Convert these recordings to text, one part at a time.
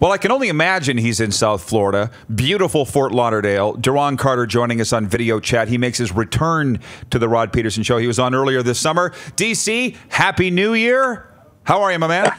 Well, I can only imagine he's in South Florida. Beautiful Fort Lauderdale. Duron Carter joining us on video chat. He makes his return to the Rod Pedersen Show. He was on earlier this summer. DC, Happy New Year. How are you, my man?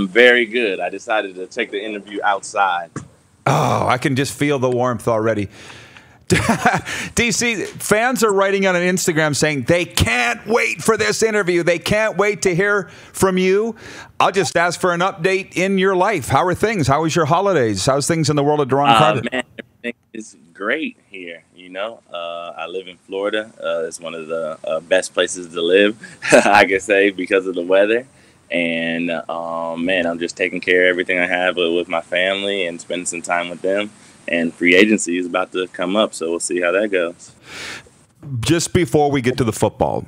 Very good. I decided to take the interview outside. Oh, I can just feel the warmth already. DC, fans are writing on Instagram saying they can't wait for this interview. They can't wait to hear from you. I'll just ask for an update in your life. How are things? How was your holidays? How's things in the world of Duron Carter? Man, everything is great here. You know, I live in Florida. It's one of the best places to live, I can say, because of the weather. And, man, I'm just taking care of everything I have with my family and spending some time with them. And free agency is about to come up, so we'll see how that goes. Just before we get to the football,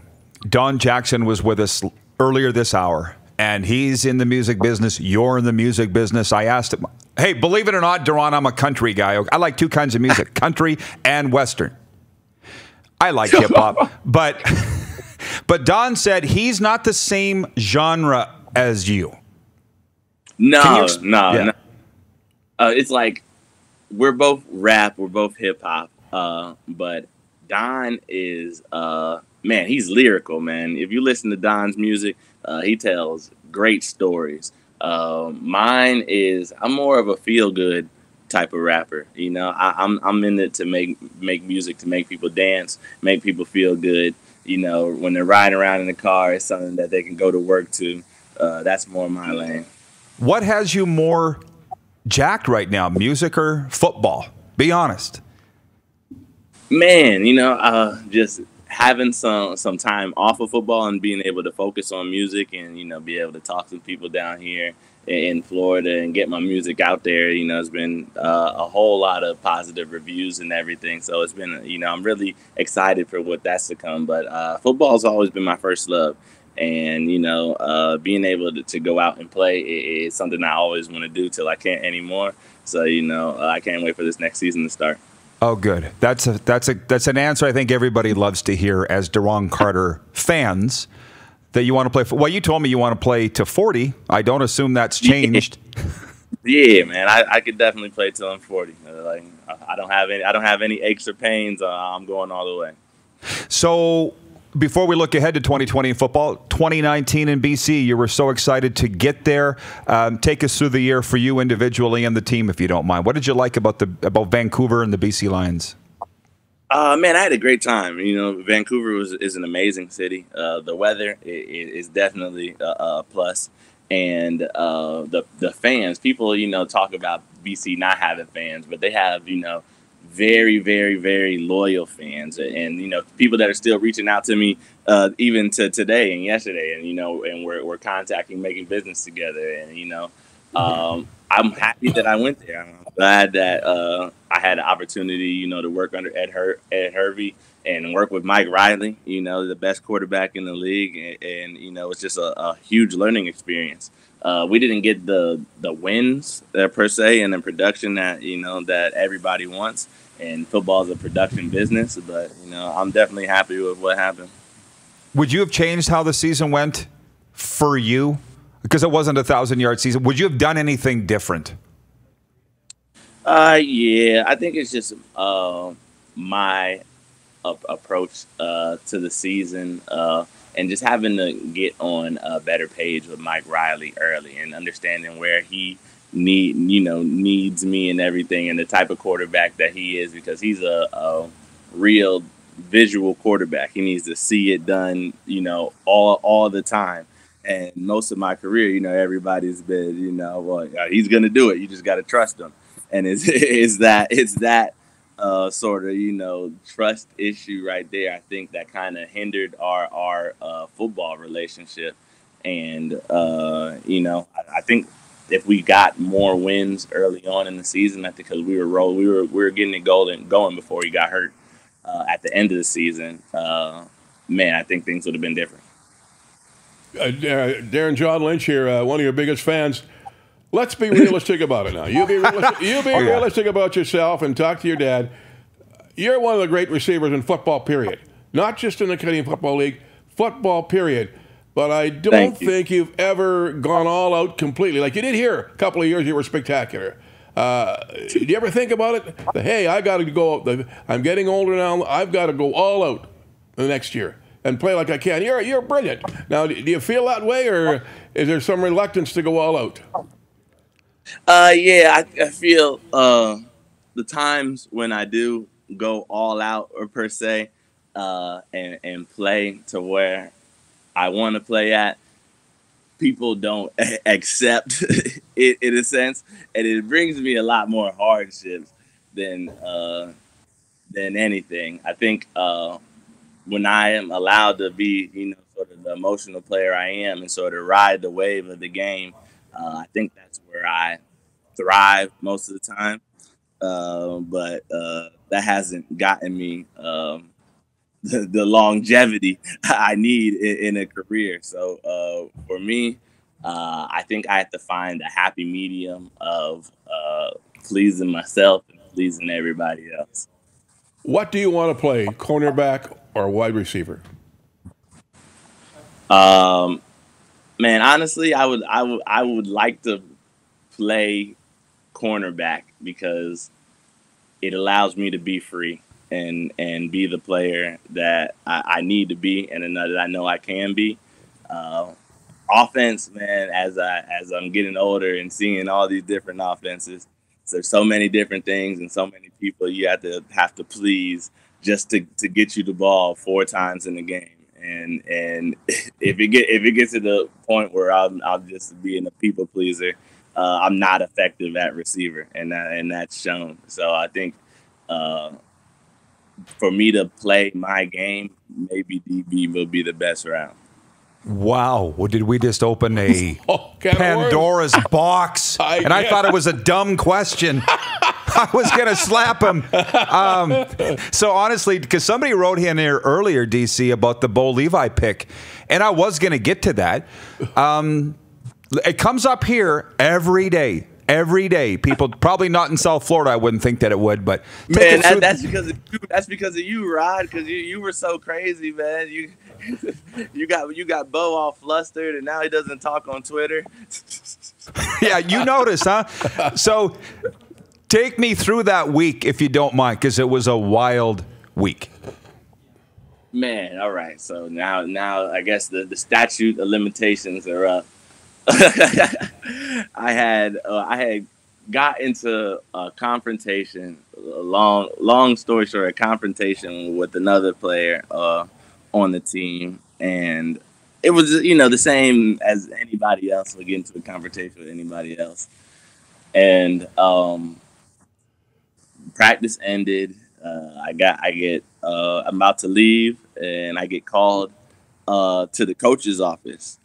Don Jackson was with us earlier this hour, and he's in the music business. You're in the music business. I asked him, hey, believe it or not, Duron, I'm a country guy. I like two kinds of music, country and Western. I like hip-hop, but Don said he's not the same genre as you. No. It's like, we're both rap, we're both hip hop, but Don is, man, he's lyrical, man. If you listen to Don's music, he tells great stories. Mine is, I'm more of a feel good type of rapper. You know, I'm in it to make music to make people dance, make people feel good. You know, when they're riding around in the car, it's something that they can go to work to. That's more my lane. What has you more jacked right now, music or football? Be honest. Man, you know, just having some time off of football and being able to focus on music and, you know, be able to talk to people down here in Florida and get my music out there, you know, it's been a whole lot of positive reviews and everything. So it's been, you know, I'm really excited for what that's to come. But football's always been my first love. And, you know, being able to go out and play is something I always want to do till I can't anymore. So, you know, I can't wait for this next season to start. Oh, good. That's an answer I think everybody loves to hear as Duron Carter fans, that you want to play. Well, you told me you want to play to 40. I don't assume that's changed. Yeah, man, I could definitely play till I'm 40. Like, I don't have any aches or pains. I'm going all the way. So, before we look ahead to 2020 in football, 2019 in BC, you were so excited to get there. Take us through the year for you individually and the team, if you don't mind. What did you like about Vancouver and the BC Lions? Man, I had a great time. You know, Vancouver is an amazing city. The weather is definitely a plus. And the fans, people, you know, talk about BC not having fans, but they have, you know, very, very, very loyal fans, and you know, people that are still reaching out to me even to today and yesterday, and you know, and we're contacting, making business together, and you know, I'm happy that I went there. I'm glad that I had the opportunity, you know, to work under Ed Hervey and work with Mike Riley, you know, the best quarterback in the league, and you know, it's just a huge learning experience. We didn't get the wins per se and the production that, you know, that everybody wants. And football is a production business, but, you know, I'm definitely happy with what happened. Would you have changed how the season went for you? Because it wasn't a 1,000-yard season. Would you have done anything different? Yeah, I think it's just my approach to the season and just having to get on a better page with Mike Riley early and understanding where he needs me and everything, and the type of quarterback that he is, because he's a real visual quarterback. He needs to see it done, you know, all the time. And most of my career, you know, everybody's been, you know, well, he's gonna do it. You just got to trust him. And it's that sort of, you know, trust issue right there. I think that kind of hindered our football relationship. And you know, I think if we got more wins early on in the season, I think because we were getting it going before he got hurt at the end of the season, man, I think things would have been different. Darren John Lynch here, one of your biggest fans. Let's be realistic about it now. You be realistic about yourself and talk to your dad. You're one of the great receivers in football, period. Not just in the Canadian Football League, football, period. but I don't Thank you. think you've ever gone all out completely. Like you did here, a couple of years you were spectacular. Do you ever think about it? Hey, I got to go. I'm getting older now. I've got to go all out the next year and play like I can. You're brilliant. Now, do you feel that way, or is there some reluctance to go all out? Yeah, I feel the times when I do go all out or per se, and play to where I want to play at, people don't accept it in a sense, and it brings me a lot more hardships than anything. I think when I am allowed to be, sort of the emotional player I am and sort of ride the wave of the game, I think that's where I thrive most of the time. But that hasn't gotten me the longevity I need in a career. So for me, I think I have to find a happy medium of pleasing myself and pleasing everybody else. What do you want to play, cornerback or wide receiver? Man, honestly, I would like to play cornerback because it allows me to be free and be the player that I need to be and that I know I can be. Offense, man, as I'm getting older and seeing all these different offenses, there's so many different things and so many people you have to please just to get you the ball 4 times in the game. And if it gets to the point where I'll just being a people pleaser, I'm not effective at receiver, and that's shown. So I think for me to play my game, maybe DB will be the best route. Wow. Well, did we just open a Pandora's box? I thought it was a dumb question. I was going to slap him. So honestly, because somebody wrote in here earlier, DC, about the Bo Levi pick, and I was going to get to that. It comes up here every day. Every day, people probably not in South Florida. I wouldn't think that it would, but man, that's because of you, Rod. Because you were so crazy, man. You got Bo all flustered, and now he doesn't talk on Twitter. Yeah, you noticed, huh? So take me through that week, if you don't mind, because it was a wild week. Man, all right. So now I guess the statute of limitations are up. I had got into a confrontation. Long story short, a confrontation with another player on the team, and it was the same as anybody else would get into a confrontation with anybody else. And practice ended. I'm about to leave, and I get called to the coach's office.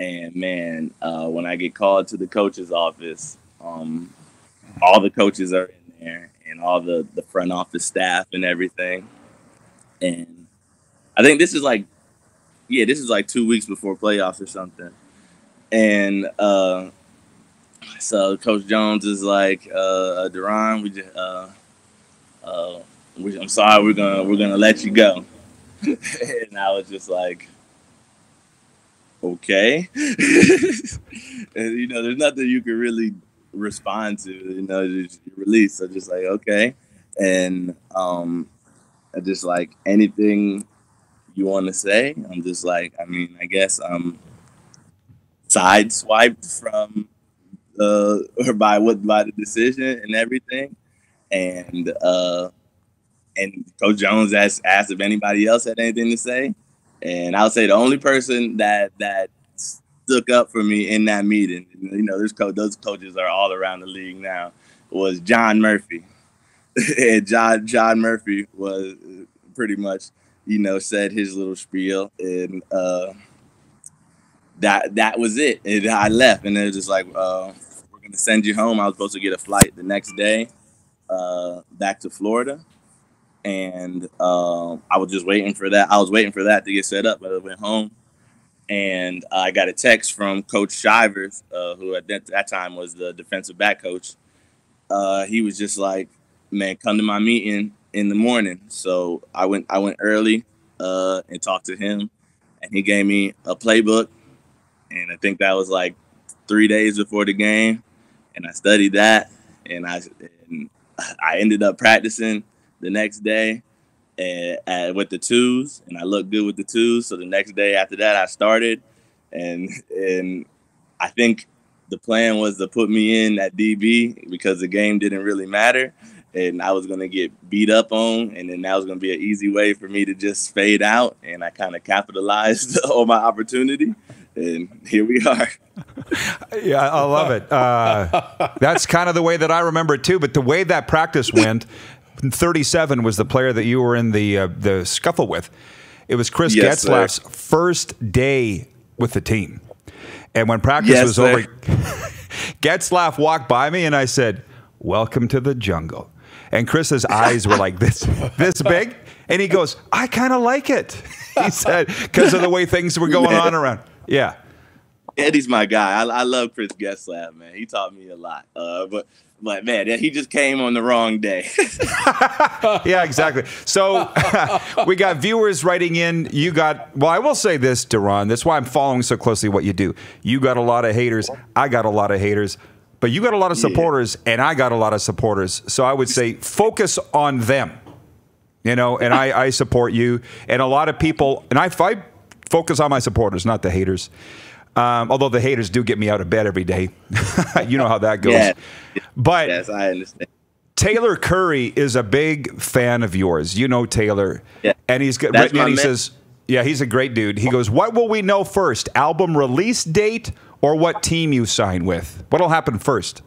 And man, when I get called to the coach's office, all the coaches are in there and all the front office staff and everything. And I think this is like 2 weeks before playoffs or something. And so Coach Jones is like, Duron, I'm sorry, we're gonna let you go. And I was just like, okay. And, there's nothing you can really respond to, just release. So just like, okay. And just like anything you want to say, I'm just like, I guess I'm sideswiped from or by the decision and everything. And Coach Jones asked if anybody else had anything to say. And I would say the only person that stuck up for me in that meeting, those coaches are all around the league now, was John Murphy. And John Murphy was pretty much, said his little spiel, and that was it. And I left, and they're just like, we're gonna send you home. I was supposed to get a flight the next day back to Florida. And I was just waiting for that. I was waiting for that to get set up. But I went home, and I got a text from Coach Shivers, who at that time was the defensive back coach. He was just like, "Man, come to my meeting in the morning." So I went early and talked to him, and he gave me a playbook, and I think that was like 3 days before the game, and I studied that, and I ended up practicing the next day with the twos, and I looked good with the twos. So the next day after that, I started, and I think the plan was to put me in at DB because the game didn't really matter, and I was going to get beat up on, and then that was going to be an easy way for me to just fade out, and I kind of capitalized on my opportunity, and here we are. Yeah, I love it. That's kind of the way that I remember it too, but the way that practice went, 37 was the player that you were in the scuffle with. It was Chris Getzlaff's first day with the team. And when practice was over, Getzlaff walked by me and I said, "Welcome to the jungle." And Chris's eyes were like this big. And he goes, "I kind of like it." He said, because of the way things were going on around. Yeah. Eddie's my guy. I love Chris Getzlaff, man. He taught me a lot. But man, he just came on the wrong day. Yeah, exactly. So we got viewers writing in. You got, well, I will say this, Duron. That's why I'm following so closely what you do. You got a lot of haters. I got a lot of haters. But you got a lot of supporters, and I got a lot of supporters. So I would say focus on them. You know, and I support you. And a lot of people, and I focus on my supporters, not the haters. Although the haters do get me out of bed every day. You know how that goes. Yeah. But yes, I understand. Taylor Curry is a big fan of yours. You know Taylor. Yeah. And he's got written and he says, yeah, he's a great dude. He goes, "What will we know first? Album release date or what team you sign with? What'll happen first?"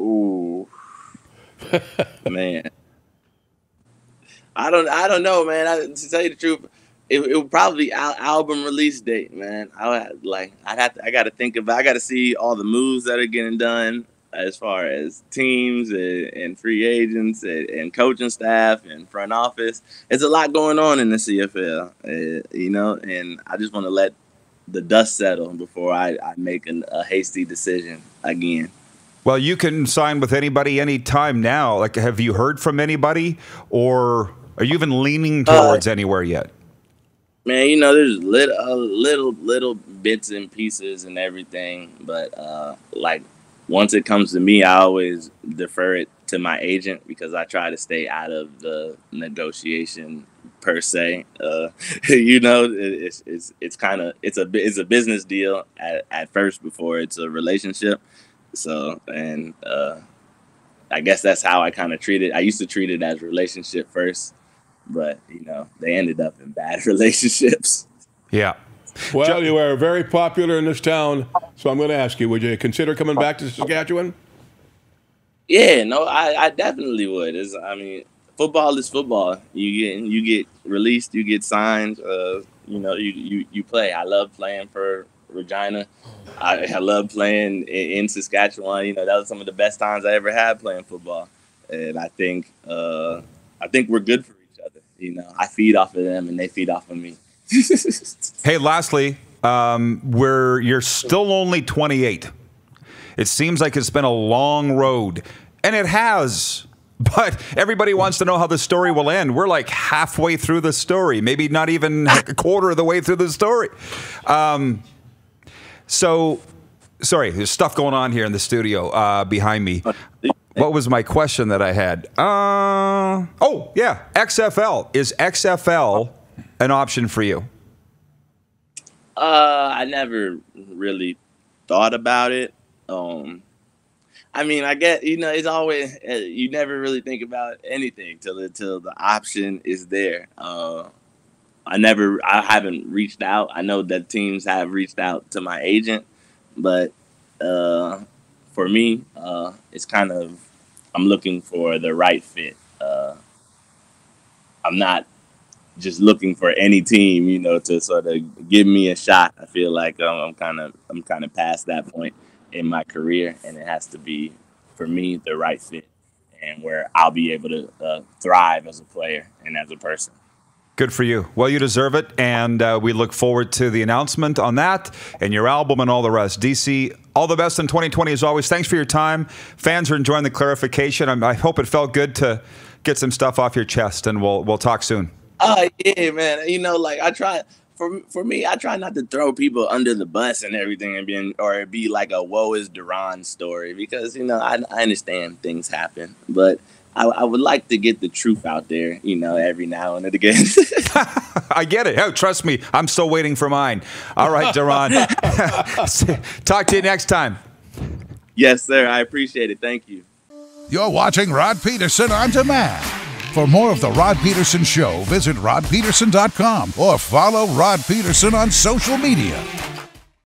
Ooh. Man. I don't know, man. To tell you the truth, it would probably be album release date, man. I got to think about. I got to see all the moves that are getting done as far as teams and free agents and coaching staff and front office. There's a lot going on in the CFL, you know, and I just want to let the dust settle before I make a hasty decision again. Well, you can sign with anybody anytime now. Like, have you heard from anybody, or are you even leaning towards anywhere yet? Man, you know, there's little bits and pieces and everything, but like once it comes to me, I always defer it to my agent because I try to stay out of the negotiation per se. You know, it's a business deal at first before it's a relationship. So, and I guess that's how I kind of treat it. I used to treat it as relationship first, but, you know, they ended up in bad relationships. Yeah. Well, you are very popular in this town, so I'm going to ask you, would you consider coming back to Saskatchewan? Yeah, no, I definitely would. I mean, football is football. You get released, you get signed, you know, you play. I love playing for Regina. I love playing in Saskatchewan. You know, that was some of the best times I ever had playing football. And I think we're good for each other. You know, I feed off of them and they feed off of me. Hey, lastly, you're still only 28. It seems like it's been a long road, and it has. But everybody wants to know how the story will end. We're like halfway through the story, maybe not even a quarter of the way through the story. So, sorry, there's stuff going on here in the studio behind me. What was my question that I had? Oh, yeah, XFL. Is XFL an option for you? I never really thought about it. I mean, I guess, you know, it's always, you never really think about anything till the option is there. I haven't reached out. I know that teams have reached out to my agent, but for me, it's kind of, I'm looking for the right fit. I'm not just looking for any team, you know, to sort of give me a shot. I feel like I'm kind of past that point in my career, and it has to be, for me, the right fit and where I'll be able to thrive as a player and as a person. Good for you. Well, you deserve it, and we look forward to the announcement on that and your album and all the rest. DC, all the best in 2020 as always. Thanks for your time. Fans are enjoying the clarification. I hope it felt good to get some stuff off your chest, and we'll talk soon. Yeah, man. You know, like I try. for me, I try not to throw people under the bus and everything, and be like a woe is Duron story, because I understand things happen, but I would like to get the truth out there, every now and again. I get it. Oh, trust me, I'm still waiting for mine. All right, Duron. Talk to you next time. Yes, sir. I appreciate it. Thank you. You're watching Rod Pedersen On Demand. For more of The Rod Pedersen Show, visit rodpedersen.com or follow Rod Pedersen on social media.